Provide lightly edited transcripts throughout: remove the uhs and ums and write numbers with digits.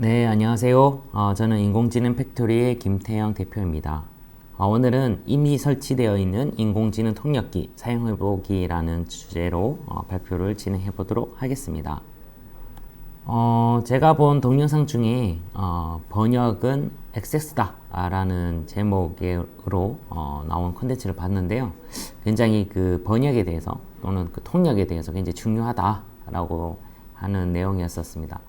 네, 안녕하세요. 저는 인공지능 팩토리의 김태형 대표입니다. 오늘은 이미 설치되어 있는 인공지능 통역기 사용해보기라는 주제로 발표를 진행해 보도록 하겠습니다. 제가 본 동영상 중에 번역은 액세스다 라는 제목으로 나온 콘텐츠를 봤는데요. 굉장히 그 번역에 대해서 또는 그 통역에 대해서 굉장히 중요하다라고 하는 내용이었었습니다.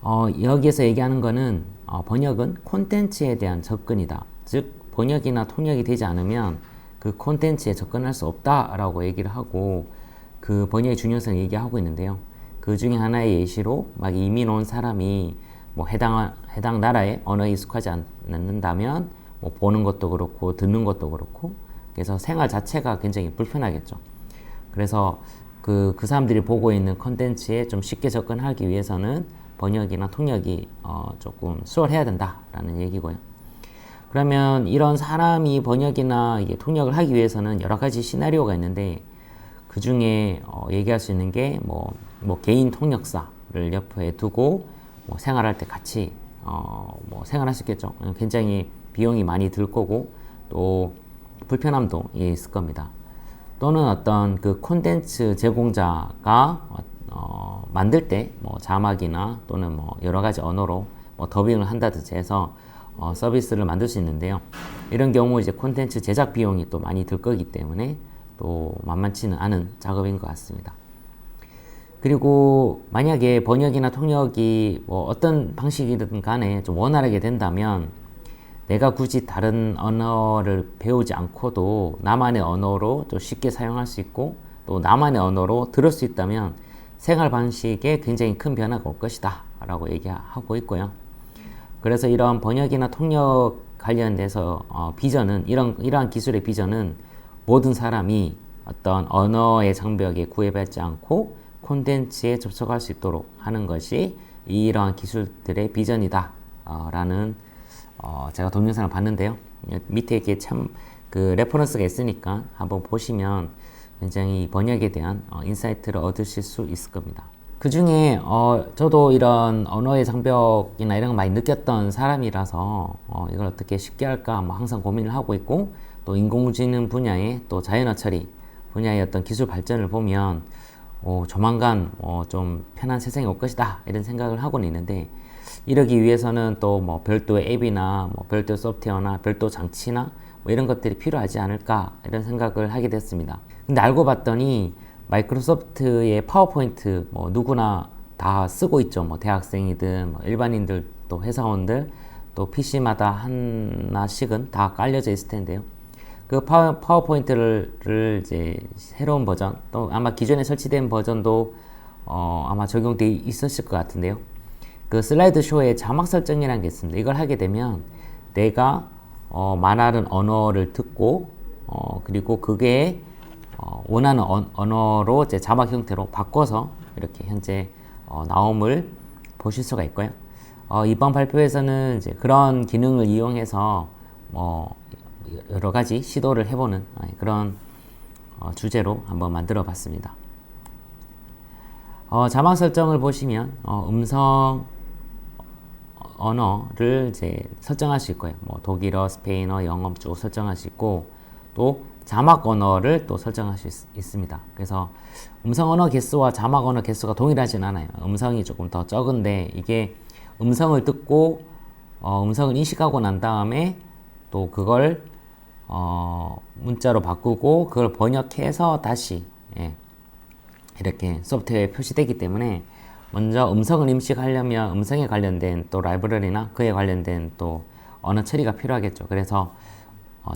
여기에서 얘기하는 거는 번역은 콘텐츠에 대한 접근이다. 즉 번역이나 통역이 되지 않으면 그 콘텐츠에 접근할 수 없다라고 얘기를 하고 그 번역의 중요성을 얘기하고 있는데요. 그 중에 하나의 예시로 막 이민 온 사람이 뭐 해당 나라의 언어에 익숙하지 않는다면 뭐 보는 것도 그렇고 듣는 것도 그렇고 그래서 생활 자체가 굉장히 불편하겠죠. 그래서 그 사람들이 보고 있는 컨텐츠에 좀 쉽게 접근하기 위해서는 번역이나 통역이 조금 수월해야 된다라는 얘기고요. 그러면 이런 사람이 번역이나 이게 통역을 하기 위해서는 여러 가지 시나리오가 있는데 그 중에 얘기할 수 있는 게 뭐 개인 통역사를 옆에 두고 뭐 생활할 때 같이 뭐 생활할 수 있겠죠. 굉장히 비용이 많이 들 거고 또 불편함도 있을 겁니다. 또는 어떤 그 콘텐츠 제공자가 만들 때 뭐 자막이나 또는 뭐 여러 가지 언어로 뭐 더빙을 한다든지 해서 서비스를 만들 수 있는데요. 이런 경우 이제 콘텐츠 제작 비용이 또 많이 들 거기 때문에 또 만만치는 않은 작업인 것 같습니다. 그리고 만약에 번역이나 통역이 뭐 어떤 방식이든 간에 좀 원활하게 된다면 내가 굳이 다른 언어를 배우지 않고도 나만의 언어로 또 쉽게 사용할 수 있고 또 나만의 언어로 들을 수 있다면 생활 방식에 굉장히 큰 변화가 올 것이다 라고 얘기하고 있고요. 그래서 이런 번역이나 통역 관련돼서 비전은 이러한 기술의 비전은 모든 사람이 어떤 언어의 장벽에 구애받지 않고 콘텐츠에 접속할 수 있도록 하는 것이 이러한 기술들의 비전이다 라는 제가 동영상을 봤는데요. 밑에 이렇게 참 그 레퍼런스가 있으니까 한번 보시면 굉장히 번역에 대한 인사이트를 얻으실 수 있을 겁니다. 그 중에 저도 이런 언어의 장벽이나 이런 거 많이 느꼈던 사람이라서 이걸 어떻게 쉽게 할까 뭐 항상 고민을 하고 있고 또 인공지능 분야의 또 자연어 처리 분야의 어떤 기술 발전을 보면 조만간 좀 편한 세상이 올 것이다 이런 생각을 하고는 있는데 이러기 위해서는 또 뭐 별도의 앱이나 뭐 별도 소프트웨어나 별도 장치나 뭐 이런 것들이 필요하지 않을까 이런 생각을 하게 됐습니다. 근데 알고 봤더니 마이크로소프트의 파워포인트 뭐 누구나 다 쓰고 있죠. 뭐 대학생이든 뭐 일반인들 또 회사원들 또 PC마다 하나씩은 다 깔려져 있을 텐데요. 그 파워포인트를 이제 새로운 버전 또 아마 기존에 설치된 버전도 아마 적용돼 있었을 것 같은데요. 그 슬라이드 쇼에 자막 설정이라는 게 있습니다. 이걸 하게 되면 내가 말하는 언어를 듣고 그리고 그게 원하는 언어로 이제 자막 형태로 바꿔서 이렇게 현재 나옴을 보실 수가 있고요. 이번 발표에서는 이제 그런 기능을 이용해서 여러 가지 시도를 해보는 그런 주제로 한번 만들어 봤습니다. 자막 설정을 보시면 음성 언어를 이제 설정할 수 있고요. 뭐 독일어, 스페인어, 영어 쭉 설정할 수 있고 또 자막 언어를 또 설정할 수 있습니다. 그래서 음성 언어 개수와 자막 언어 개수가 동일하진 않아요. 음성이 조금 더 적은데 이게 음성을 듣고 음성을 인식하고 난 다음에 또 그걸 문자로 바꾸고 그걸 번역해서 다시 이렇게 소프트웨어에 표시되기 때문에 먼저 음성을 인식하려면 음성에 관련된 또 라이브러리나 그에 관련된 또 언어 처리가 필요하겠죠. 그래서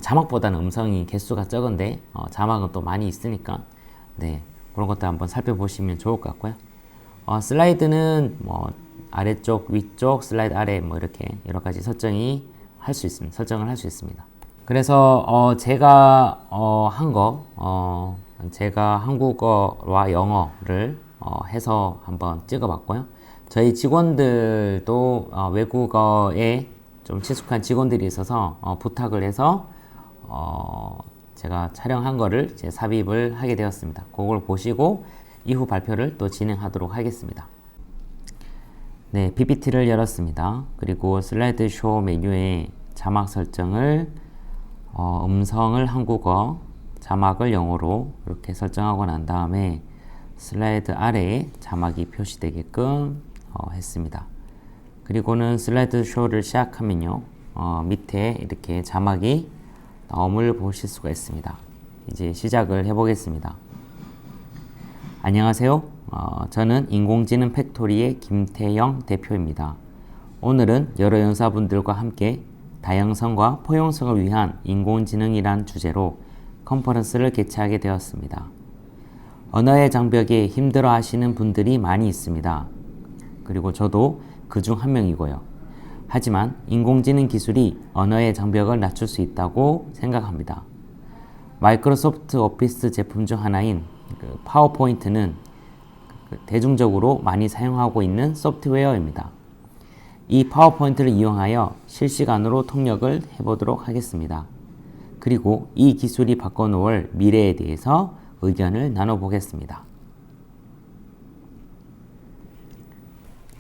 자막보다는 음성이 개수가 적은데 자막은 또 많이 있으니까 그런 것도 한번 살펴보시면 좋을 것 같고요. 슬라이드는 뭐 아래쪽, 위쪽, 슬라이드 아래 뭐 이렇게 여러 가지 설정을 할 수 있습니다. 그래서 제가 제가 한국어와 영어를 해서 한번 찍어봤고요. 저희 직원들도 외국어에 좀 친숙한 직원들이 있어서 부탁을 해서 제가 촬영한 거를 이제 삽입을 하게 되었습니다. 그걸 보시고 이후 발표를 또 진행하도록 하겠습니다. 네, PPT를 열었습니다. 그리고 슬라이드 쇼 메뉴에 자막 설정을 음성을 한국어, 자막을 영어로 이렇게 설정하고 난 다음에 슬라이드 아래에 자막이 표시되게끔 했습니다. 그리고는 슬라이드 쇼를 시작하면요, 밑에 이렇게 자막이 나옴을 보실 수가 있습니다. 이제 시작을 해보겠습니다. 안녕하세요. 저는 인공지능 팩토리의 김태영 대표입니다. 오늘은 여러 연사분들과 함께 다양성과 포용성을 위한 인공지능이란 주제로 컨퍼런스를 개최하게 되었습니다. 언어의 장벽에 힘들어 하시는 분들이 많이 있습니다. 그리고 저도 그중 한 명이고요. 하지만 인공지능 기술이 언어의 장벽을 낮출 수 있다고 생각합니다. 마이크로소프트 오피스 제품 중 하나인 파워포인트는 대중적으로 많이 사용하고 있는 소프트웨어입니다. 이 파워포인트를 이용하여 실시간으로 통역을 해보도록 하겠습니다. 그리고 이 기술이 바꿔놓을 미래에 대해서 의견을 나눠보겠습니다.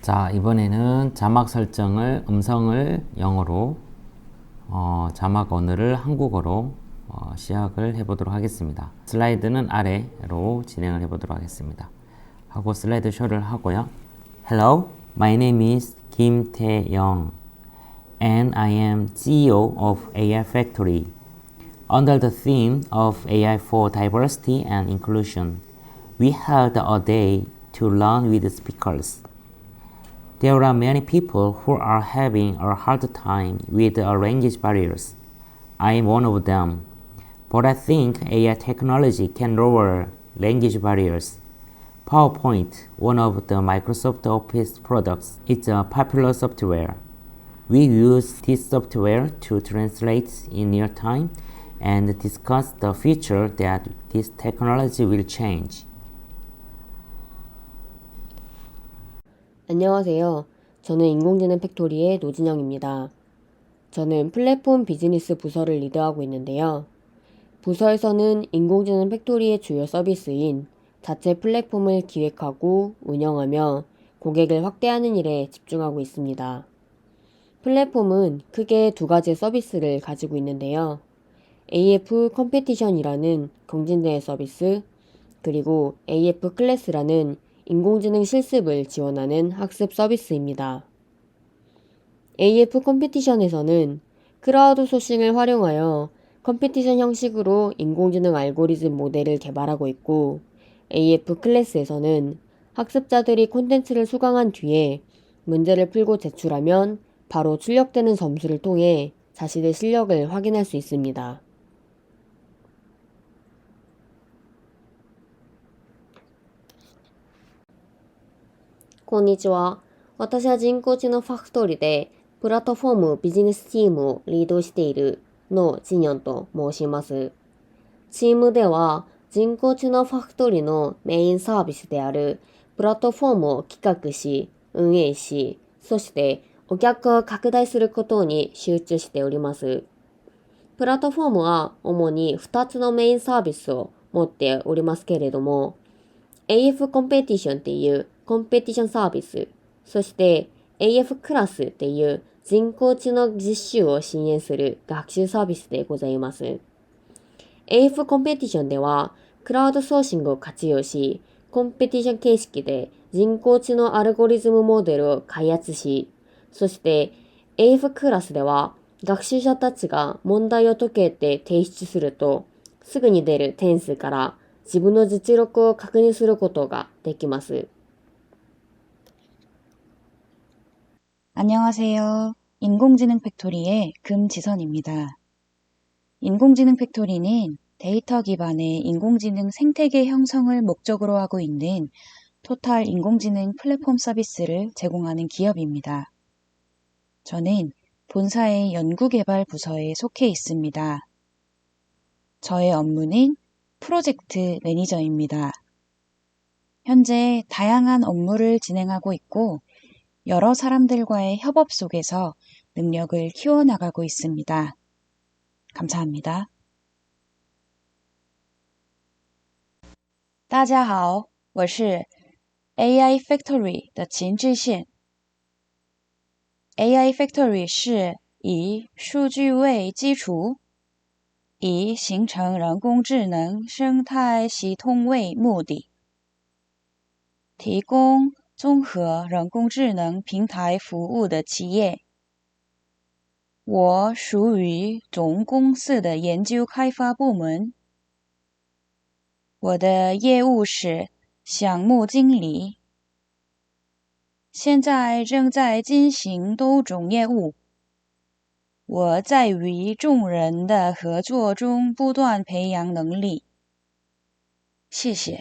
자, 이번에는 자막 설정을 음성을 영어로, 자막 언어를 한국어로 시작을 해보도록 하겠습니다. 슬라이드는 아래로 진행을 해보도록 하겠습니다. 하고 슬라이드 쇼를 하고요. Hello, my name is Kim Tae-young and I am CEO of AI Factory. Under the theme of AI for Diversity and Inclusion, we held a day to learn with speakers. There are many people who are having a hard time with language barriers. I am one of them. But I think AI technology can lower language barriers. PowerPoint, one of the Microsoft Office products, is a popular software. We use this software to translate in real time and discuss the future that this technology will change. 안녕하세요. 저는 인공지능 팩토리의 노진영입니다. 저는 플랫폼 비즈니스 부서를 리드하고 있는데요. 부서에서는 인공지능 팩토리의 주요 서비스인 자체 플랫폼을 기획하고 운영하며 고객을 확대하는 일에 집중하고 있습니다. 플랫폼은 크게 두 가지의 서비스를 가지고 있는데요. AF 컴페티션이라는 경진대회 서비스, 그리고 AF 클래스라는 인공지능 실습을 지원하는 학습 서비스입니다. AF 컴페티션에서는 크라우드 소싱을 활용하여 컴페티션 형식으로 인공지능 알고리즘 모델을 개발하고 있고, AF 클래스에서는 학습자들이 콘텐츠를 수강한 뒤에 문제를 풀고 제출하면 바로 출력되는 점수를 통해 자신의 실력을 확인할 수 있습니다. こんにちは。私は人工知能ファクトリーでプラットフォームビジネスチームをリードしているのジニョンと申します。チームでは人工知能ファクトリーのメインサービスであるプラットフォームを企画し、運営し、そしてお客を拡大することに集中しております。プラットフォームは主に2つのメインサービスを持っておりますけれども、AF コンペティションっていうコンペティションサービス、そして AF クラスっていう人工知能実習を支援する学習サービスでございます。AF コンペティションではクラウドソーシングを活用し、コンペティション形式で人工知能アルゴリズムモデルを開発し、そして AF クラスでは学習者たちが問題を解けて提出すると、すぐに出る点数から自分の実力を確認することができます。 안녕하세요. 인공지능 팩토리의 금지선입니다. 인공지능 팩토리는 데이터 기반의 인공지능 생태계 형성을 목적으로 하고 있는 토탈 인공지능 플랫폼 서비스를 제공하는 기업입니다. 저는 본사의 연구개발 부서에 속해 있습니다. 저의 업무는 프로젝트 매니저입니다. 현재 다양한 업무를 진행하고 있고 여러 사람들과의 협업 속에서 능력을 키워나가고 있습니다. 감사합니다. 大家好，我是 AI Factory 的秦志宪。AI Factory 是以数据为基础，以形成人工智能生态系统为目的，提供综合人工智能平台服务的企业。我属于总公司的研究开发部门。我的业务是项目经理。现在正在进行多种业务。我在与众人的合作中不断培养能力。谢谢。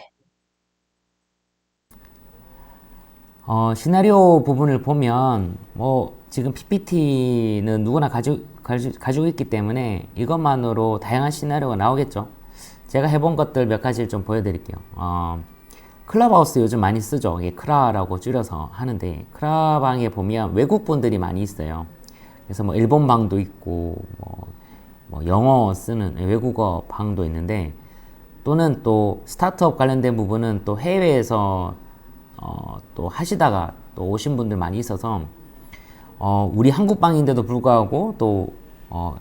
시나리오 부분을 보면 뭐 지금 PPT는 누구나 가지고 있기 때문에 이것만으로 다양한 시나리오가 나오겠죠. 제가 해본 것들 몇 가지를 좀 보여드릴게요. 클럽하우스 요즘 많이 쓰죠. 이게 크라라고 줄여서 하는데, 크라방에 보면 외국 분들이 많이 있어요. 그래서 뭐 일본 방도 있고 뭐 영어 쓰는 외국어 방도 있는데, 또는 또 스타트업 관련된 부분은 또 해외에서 또 하시다가 또 오신 분들 많이 있어서 우리 한국 방인데도 불구하고 또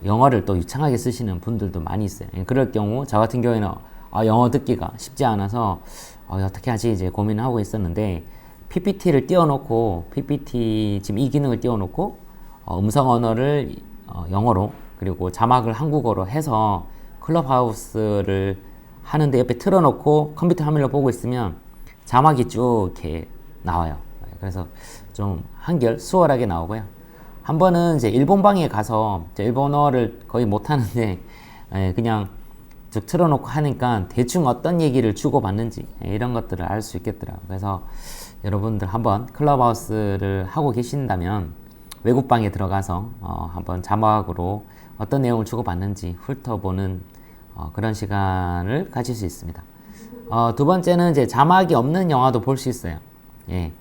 영어를 또 유창하게 쓰시는 분들도 많이 있어요. 그럴 경우 저 같은 경우에는 영어 듣기가 쉽지 않아서 어떻게 하지 이제 고민을 하고 있었는데, PPT를 띄워놓고 PPT 지금 이 기능을 띄워놓고 음성 언어를 영어로 그리고 자막을 한국어로 해서 클럽하우스를 하는데 옆에 틀어놓고 컴퓨터 화면을 보고 있으면 자막이 쭉 이렇게 나와요. 그래서 좀 한결 수월하게 나오고요. 한 번은 이제 일본 방에 가서 일본어를 거의 못하는데 그냥 쭉 틀어놓고 하니까 대충 어떤 얘기를 주고받는지 이런 것들을 알 수 있겠더라고요. 그래서 여러분들 한번 클럽하우스를 하고 계신다면 외국 방에 들어가서 한번 자막으로 어떤 내용을 주고받는지 훑어보는 그런 시간을 가질 수 있습니다. 두 번째는 이제 자막이 없는 영화도 볼 수 있어요. 예.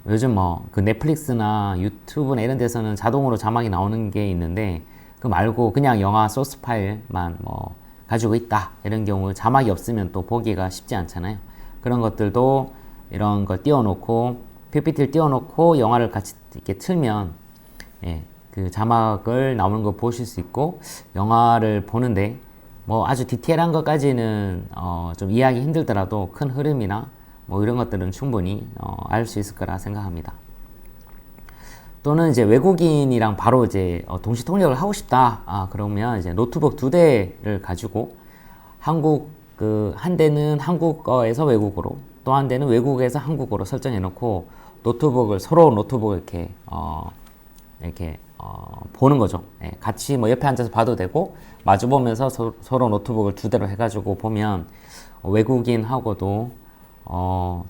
요즘 뭐 그 넷플릭스나 유튜브나 이런 데서는 자동으로 자막이 나오는 게 있는데, 그 말고 그냥 영화 소스 파일만 뭐 가지고 있다 이런 경우 자막이 없으면 또 보기가 쉽지 않잖아요. 그런 것들도 이런 걸 띄워놓고 PPT를 띄워놓고 영화를 같이 이렇게 틀면 그 자막을 나오는 거 보실 수 있고, 영화를 보는데 뭐 아주 디테일한 것까지는 좀 이해하기 힘들더라도 큰 흐름이나 뭐 이런 것들은 충분히 알 수 있을 거라 생각합니다. 또는 이제 외국인이랑 바로 이제 동시 통역을 하고 싶다. 그러면 이제 노트북 2대를 가지고 한국 한 대는 한국어에서 외국어로, 또 한 대는 외국에서 한국어로 설정해 놓고 서로 노트북을 이렇게 보는 거죠. 같이 뭐 옆에 앉아서 봐도 되고 마주 보면서 서로 노트북을 2대로 해가지고 보면 외국인하고도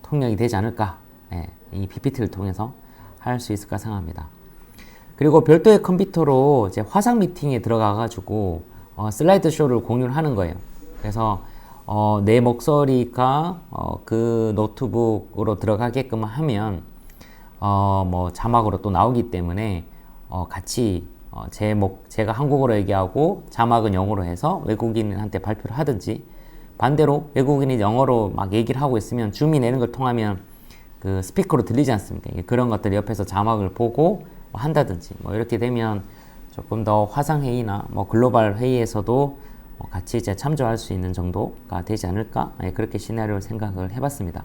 통역이 되지 않을까. 이 PPT를 통해서 할 수 있을까 생각합니다. 그리고 별도의 컴퓨터로 이제 화상 미팅에 들어가가지고 슬라이드 쇼를 공유를 하는 거예요. 그래서 내 목소리가 그 노트북으로 들어가게끔 하면 뭐 자막으로 또 나오기 때문에 같이 제가 한국어로 얘기하고 자막은 영어로 해서 외국인한테 발표를 하든지, 반대로 외국인이 영어로 막 얘기를 하고 있으면 줌이 내는 걸 통하면 그 스피커로 들리지 않습니까? 그런 것들 옆에서 자막을 보고 한다든지 뭐 이렇게 되면 조금 더 화상회의나 뭐 글로벌 회의에서도 같이 이제 참조할 수 있는 정도가 되지 않을까? 그렇게 시나리오를 생각을 해봤습니다.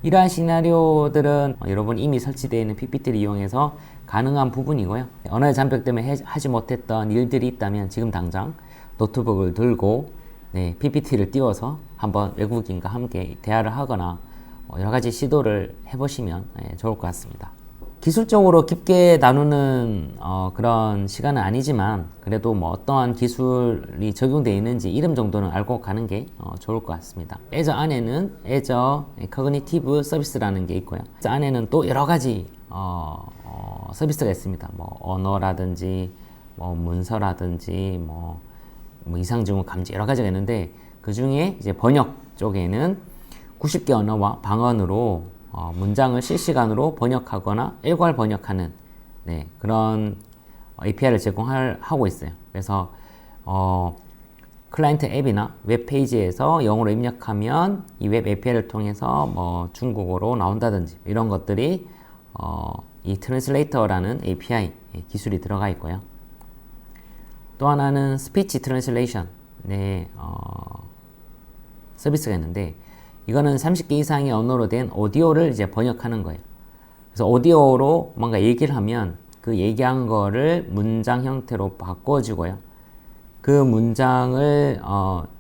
이러한 시나리오들은 여러분 이미 설치되어 있는 PPT를 이용해서 가능한 부분이고요. 언어의 장벽 때문에 하지 못했던 일들이 있다면 지금 당장 노트북을 들고 PPT를 띄워서 한번 외국인과 함께 대화를 하거나 여러 가지 시도를 해보시면 좋을 것 같습니다. 기술적으로 깊게 나누는 그런 시간은 아니지만 그래도 뭐 어떠한 기술이 적용되어 있는지 이름 정도는 알고 가는 게 좋을 것 같습니다. 애저 안에는 애저 커그니티브 서비스라는 게 있고요. 그 안에는 또 여러 가지 서비스가 있습니다. 뭐 언어라든지 뭐 문서라든지 뭐 이상증후 감지 여러 가지가 있는데, 그 중에 이제 번역 쪽에는 90개 언어와 방언으로 문장을 실시간으로 번역하거나 일괄 번역하는 그런 API를 제공하고 있어요. 그래서 클라이언트 앱이나 웹페이지에서 영어로 입력하면 이 웹 API를 통해서 뭐 중국어로 나온다든지 이런 것들이 이 트랜슬레이터라는 API 기술이 들어가 있고요. 또 하나는 스피치 트랜슬레이션 서비스가 있는데 이거는 30개 이상의 언어로 된 오디오를 이제 번역하는 거예요. 그래서 오디오로 뭔가 얘기를 하면 그 얘기한 거를 문장 형태로 바꿔주고요. 그 문장을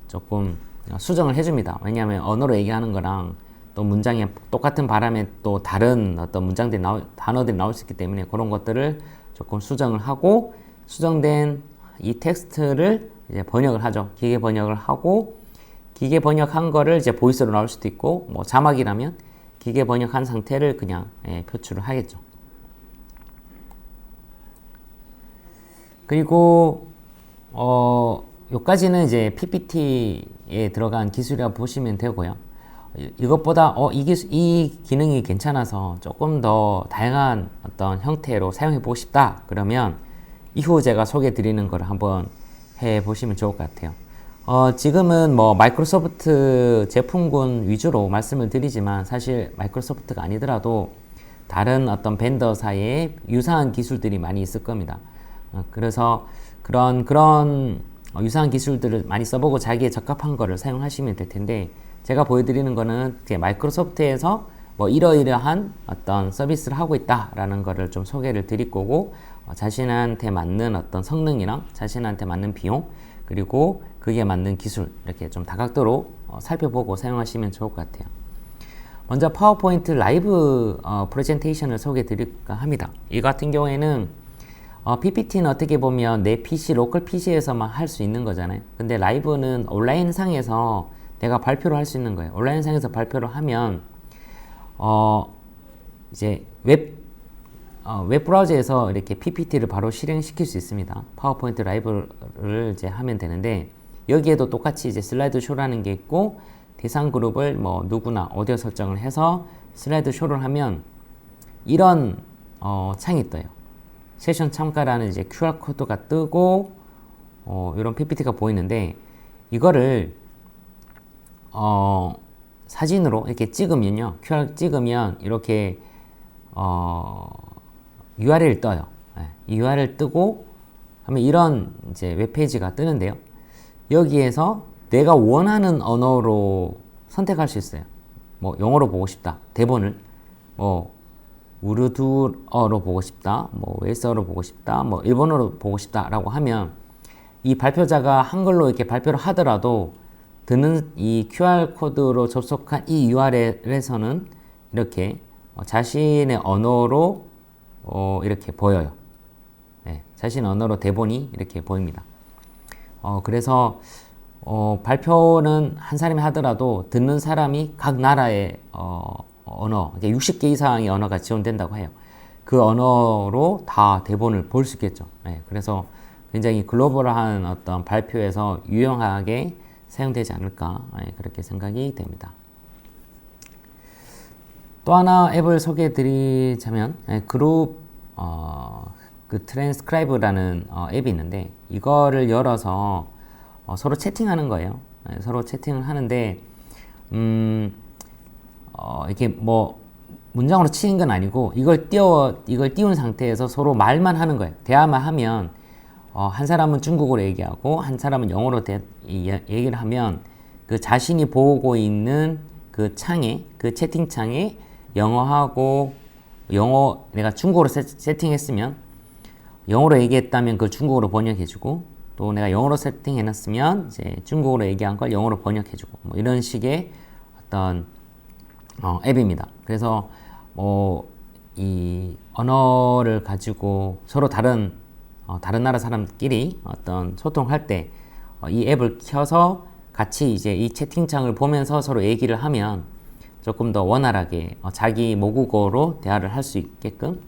조금 수정을 해줍니다. 왜냐하면 언어로 얘기하는 거랑 또 문장이 똑같은 바람에 또 다른 어떤 문장들이 단어들이 나올 수 있기 때문에 그런 것들을 조금 수정을 하고 수정된 이 텍스트를 이제 번역을 하죠. 기계 번역을 하고 기계 번역한 거를 이제 보이스로 나올 수도 있고 뭐 자막이라면 기계 번역한 상태를 그냥 표출을 하겠죠. 그리고 요까지는 이제 PPT에 들어간 기술이라고 보시면 되고요. 이것보다 이 기능이 괜찮아서 조금 더 다양한 어떤 형태로 사용해 보고 싶다 그러면 이후 제가 소개해 드리는 걸 한번 해 보시면 좋을 것 같아요. 지금은 뭐 마이크로소프트 제품군 위주로 말씀을 드리지만 사실 마이크로소프트가 아니더라도 다른 어떤 벤더사의 유사한 기술들이 많이 있을 겁니다. 그래서 그런 유사한 기술들을 많이 써보고 자기에 적합한 거를 사용하시면 될 텐데 제가 보여드리는 거는 마이크로소프트에서 뭐 이러이러한 어떤 서비스를 하고 있다라는 거를 좀 소개를 드릴 거고 자신한테 맞는 어떤 성능이랑 자신한테 맞는 비용 그리고 그게 맞는 기술 이렇게 좀 다각도로 살펴보고 사용하시면 좋을 것 같아요. 먼저 파워포인트 라이브 프레젠테이션을 소개해 드릴까 합니다. 이 같은 경우에는 PPT는 어떻게 보면 내 PC, 로컬 PC에서만 할 수 있는 거잖아요. 근데 라이브는 온라인 상에서 내가 발표를 할 수 있는 거예요. 온라인 상에서 발표를 하면 이제 웹 브라우저에서 이렇게 PPT를 바로 실행시킬 수 있습니다. 파워포인트 라이브를 이제 하면 되는데 여기에도 똑같이 이제 슬라이드 쇼라는 게 있고 대상 그룹을 뭐 누구나 오디오 설정을 해서 슬라이드 쇼를 하면 이런 창이 떠요. 세션 참가라는 이제 QR 코드가 뜨고 이런 PPT가 보이는데 이거를 사진으로 이렇게 찍으면요. QR 찍으면 이렇게 URL 떠요. 이 URL 뜨고 하면 이런 이제 웹페이지가 뜨는데요. 여기에서 내가 원하는 언어로 선택할 수 있어요. 뭐 영어로 보고 싶다. 대본을 뭐 우르두어로 보고 싶다. 뭐 웨일스어로 보고 싶다. 뭐 일본어로 보고 싶다라고 하면 이 발표자가 한글로 이렇게 발표를 하더라도 드는 이 QR 코드로 접속한 이 URL에서는 이렇게 자신의 언어로 이렇게 보여요. 네, 자신의 언어로 대본이 이렇게 보입니다. 그래서 발표는 한 사람이 하더라도 듣는 사람이 각 나라의 언어, 60개 이상의 언어가 지원된다고 해요. 그 언어로 다 대본을 볼 수 있겠죠. 네, 그래서 굉장히 글로벌한 어떤 발표에서 유용하게 사용되지 않을까 그렇게 생각이 됩니다. 또 하나 앱을 소개해 드리자면 그룹 그 트랜스크라이브라는 앱이 있는데 이거를 열어서 서로 채팅하는 거예요. 서로 채팅을 하는데 이렇게 뭐 문장으로 치는 건 아니고 이걸 띄운 상태에서 서로 말만 하는 거예요. 대화만 하면 한 사람은 중국어로 얘기하고 한 사람은 영어로 얘기를 하면 그 자신이 보고 있는 그 창에 그 채팅창에 영어하고 내가 중국어로 세팅했으면 영어로 얘기했다면 그걸 중국어로 번역해주고 또 내가 영어로 세팅해놨으면 이제 중국어로 얘기한 걸 영어로 번역해주고 뭐 이런 식의 어떤 앱입니다. 그래서 이 언어를 가지고 서로 다른 나라 사람끼리 어떤 소통할 때 이 앱을 켜서 같이 이제 이 채팅창을 보면서 서로 얘기를 하면 조금 더 원활하게 자기 모국어로 대화를 할 수 있게끔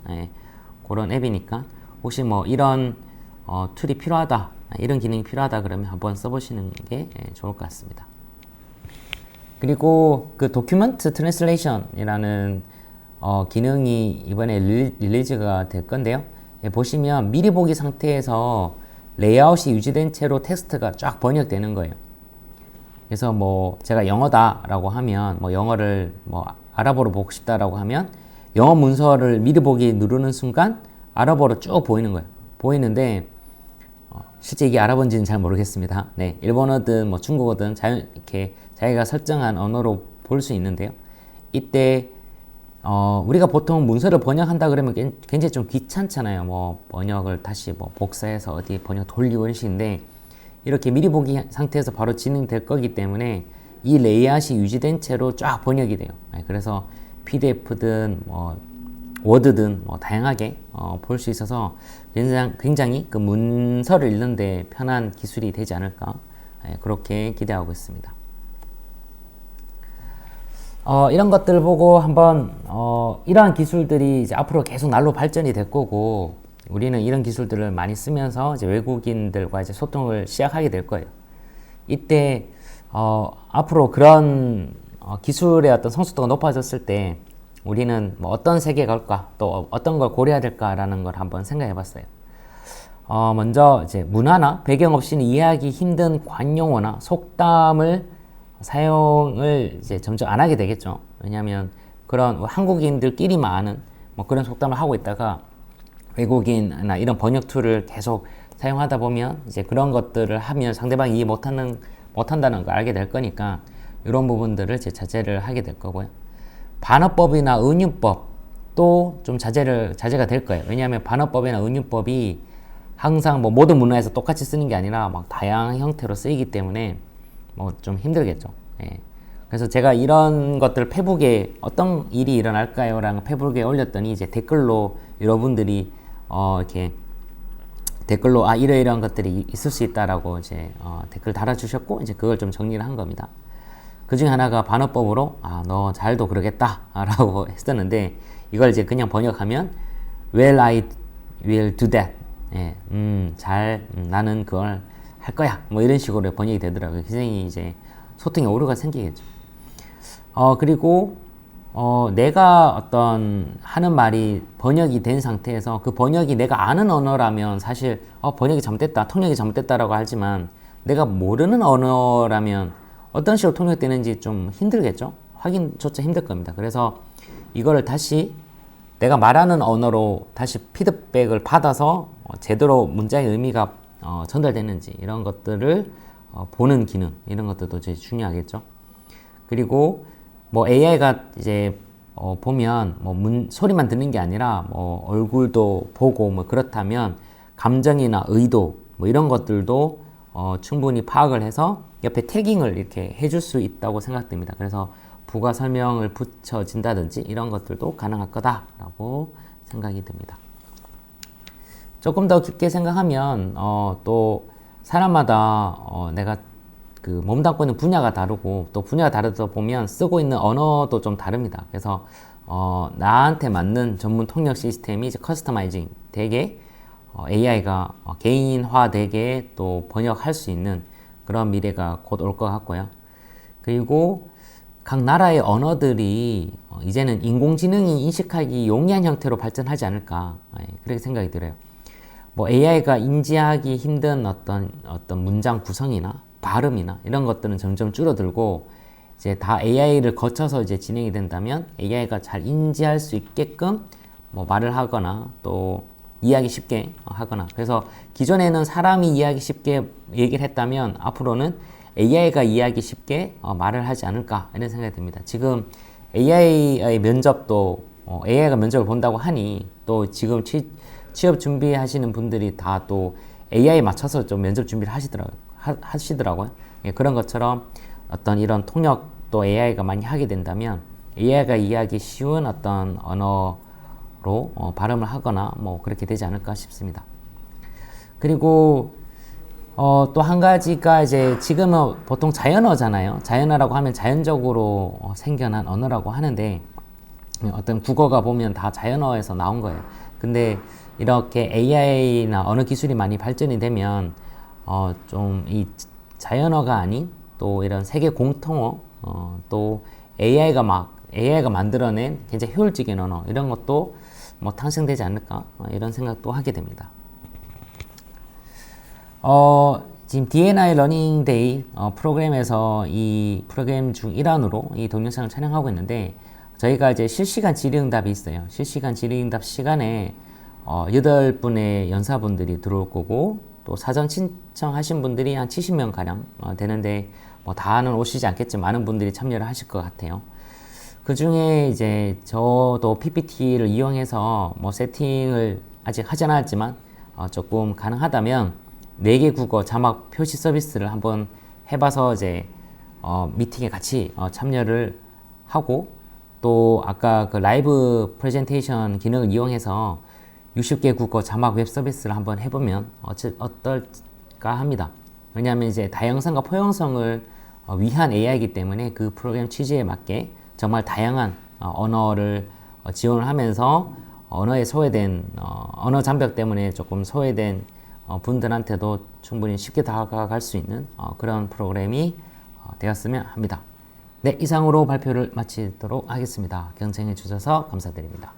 그런 앱이니까 혹시 뭐 이런 툴이 필요하다 이런 기능이 필요하다 그러면 한번 써보시는 게 좋을 것 같습니다. 그리고 그 도큐먼트 트랜슬레이션이라는 기능이 이번에 릴리즈가 될 건데요. 보시면 미리 보기 상태에서 레이아웃이 유지된 채로 텍스트가 쫙 번역되는 거예요. 그래서 뭐 제가 영어다라고 하면 뭐 영어를 뭐 아랍어로 보고 싶다라고 하면 영어 문서를 미리 보기 누르는 순간 아랍어로 쭉 보이는 거예요. 보이는데 실제 이게 아랍어인지는 잘 모르겠습니다. 네, 일본어든 뭐 중국어든 이렇게 자기가 설정한 언어로 볼 수 있는데요. 이때 우리가 보통 문서를 번역한다 그러면 굉장히 좀 귀찮잖아요. 뭐 번역을 다시 뭐 복사해서 어디 번역 돌리고 이런 식인데 이렇게 미리 보기 상태에서 바로 진행될 거기 때문에 이 레이아웃이 유지된 채로 쫙 번역이 돼요. 네, 그래서 PDF든 뭐 워드든 뭐 다양하게 볼 수 있어서 굉장히 그 문서를 읽는데 편한 기술이 되지 않을까 그렇게 기대하고 있습니다. 이런 것들 보고 한번 이러한 기술들이 이제 앞으로 계속 날로 발전이 될 거고 우리는 이런 기술들을 많이 쓰면서 이제 외국인들과 이제 소통을 시작하게 될 거예요. 이때 앞으로 그런 기술의 어떤 성숙도가 높아졌을 때 우리는 뭐 어떤 세계가 올까 또 어떤 걸 고려해야 될까라는 걸 한번 생각해 봤어요. 먼저 이제 문화나 배경 없이는 이해하기 힘든 관용어나 속담을 사용을 이제 점점 안 하게 되겠죠. 왜냐하면 그런 한국인들끼리만 아는 뭐 그런 속담을 하고 있다가 외국인이나 이런 번역 툴을 계속 사용하다 보면 이제 그런 것들을 하면 상대방이 이해 못한다는 걸 알게 될 거니까 이런 부분들을 이제 자제를 하게 될 거고요. 반어법이나 은유법도 좀 자제가 될 거예요. 왜냐하면 반어법이나 은유법이 항상 뭐 모든 문화에서 똑같이 쓰는 게 아니라 막 다양한 형태로 쓰이기 때문에 뭐 좀 힘들겠죠. 예. 그래서 제가 이런 것들 페북에 어떤 일이 일어날까요? 라는 페북에 올렸더니 이제 댓글로 여러분들이 이렇게 댓글로 이러이러한 것들이 있을 수 있다라고 이제 댓글 달아주셨고 이제 그걸 좀 정리를 한 겁니다. 그 중에 하나가 반어법으로 너 잘도 그러겠다 라고 했었는데 이걸 이제 그냥 번역하면 well I will do that 예, 나는 그걸 할 거야 뭐 이런 식으로 번역이 되더라고요. 굉장히 이제 소통에 오류가 생기겠죠. 그리고 내가 어떤 하는 말이 번역이 된 상태에서 그 번역이 내가 아는 언어라면 사실 번역이 잘못됐다 통역이 잘못됐다라고 하지만 내가 모르는 언어라면 어떤 식으로 통역되는지 좀 힘들겠죠. 확인조차 힘들 겁니다. 그래서 이거를 다시 내가 말하는 언어로 다시 피드백을 받아서 제대로 문장의 의미가 전달되는지 이런 것들을 보는 기능 이런 것들도 이제 중요하겠죠. 그리고 뭐 AI가 이제 보면 뭐 소리만 듣는 게 아니라 뭐 얼굴도 보고 뭐 그렇다면 감정이나 의도 뭐 이런 것들도 충분히 파악을 해서 옆에 태깅을 이렇게 해줄 수 있다고 생각됩니다. 그래서 부가 설명을 붙여진다든지 이런 것들도 가능할 거다라고 생각이 듭니다. 조금 더 깊게 생각하면 또 사람마다 내가 그 몸담고 있는 분야가 다르고 또 분야가 다르다 보면 쓰고 있는 언어도 좀 다릅니다. 그래서 나한테 맞는 전문 통역 시스템이 이제 커스터마이징 되게 AI가 개인화되게 또 번역할 수 있는 그런 미래가 곧 올 것 같고요. 그리고 각 나라의 언어들이 이제는 인공지능이 인식하기 용이한 형태로 발전하지 않을까 그렇게 생각이 들어요. 뭐 AI가 인지하기 힘든 어떤 문장 구성이나 발음이나 이런 것들은 점점 줄어들고 이제 다 AI를 거쳐서 이제 진행이 된다면 AI가 잘 인지할 수 있게끔 뭐 말을 하거나 또 이해하기 쉽게 하거나 그래서 기존에는 사람이 이해하기 쉽게 얘기를 했다면 앞으로는 AI가 이해하기 쉽게 말을 하지 않을까 이런 생각이 듭니다. 지금 AI의 면접도 AI가 면접을 본다고 하니 또 지금 취업 준비하시는 분들이 다 또 AI에 맞춰서 좀 면접 준비를 하시더라고요. 예, 그런 것처럼 어떤 이런 통역도 AI가 많이 하게 된다면 AI가 이해하기 쉬운 어떤 언어로 발음을 하거나 뭐 그렇게 되지 않을까 싶습니다. 그리고 또 한 가지가 이제 지금은 보통 자연어잖아요. 자연어라고 하면 자연적으로 생겨난 언어라고 하는데 어떤 국어가 보면 다 자연어에서 나온 거예요. 근데 이렇게 AI나 언어 기술이 많이 발전이 되면 좀 이 자연어가 아닌 또 이런 세계 공통어 또 AI가 만들어낸 굉장히 효율적인 언어 이런 것도 뭐 탄생되지 않을까 이런 생각도 하게 됩니다. 지금 D&I 러닝 데이 프로그램에서 이 프로그램 중 일환으로 이 동영상을 촬영하고 있는데 저희가 이제 실시간 질의응답이 있어요. 실시간 질의응답 시간에 8분의 연사분들이 들어올 거고, 또 사전 신청하신 분들이 한 70명 가량 되는데, 뭐 다는 오시지 않겠지만 많은 분들이 참여를 하실 것 같아요. 그 중에 이제 저도 PPT를 이용해서 뭐 세팅을 아직 하진 않았지만 조금 가능하다면 4개 국어 자막 표시 서비스를 한번 해봐서 이제 미팅에 같이 참여를 하고, 또 아까 그 라이브 프레젠테이션 기능을 이용해서 60개 국어 자막 웹 서비스를 한번 해보면 어떨까 합니다. 왜냐하면 이제 다양성과 포용성을 위한 AI이기 때문에 그 프로그램 취지에 맞게 정말 다양한 언어를 지원을 하면서 언어에 소외된 언어 장벽 때문에 조금 소외된 분들한테도 충분히 쉽게 다가갈 수 있는 그런 프로그램이 되었으면 합니다. 네, 이상으로 발표를 마치도록 하겠습니다. 경청해 주셔서 감사드립니다.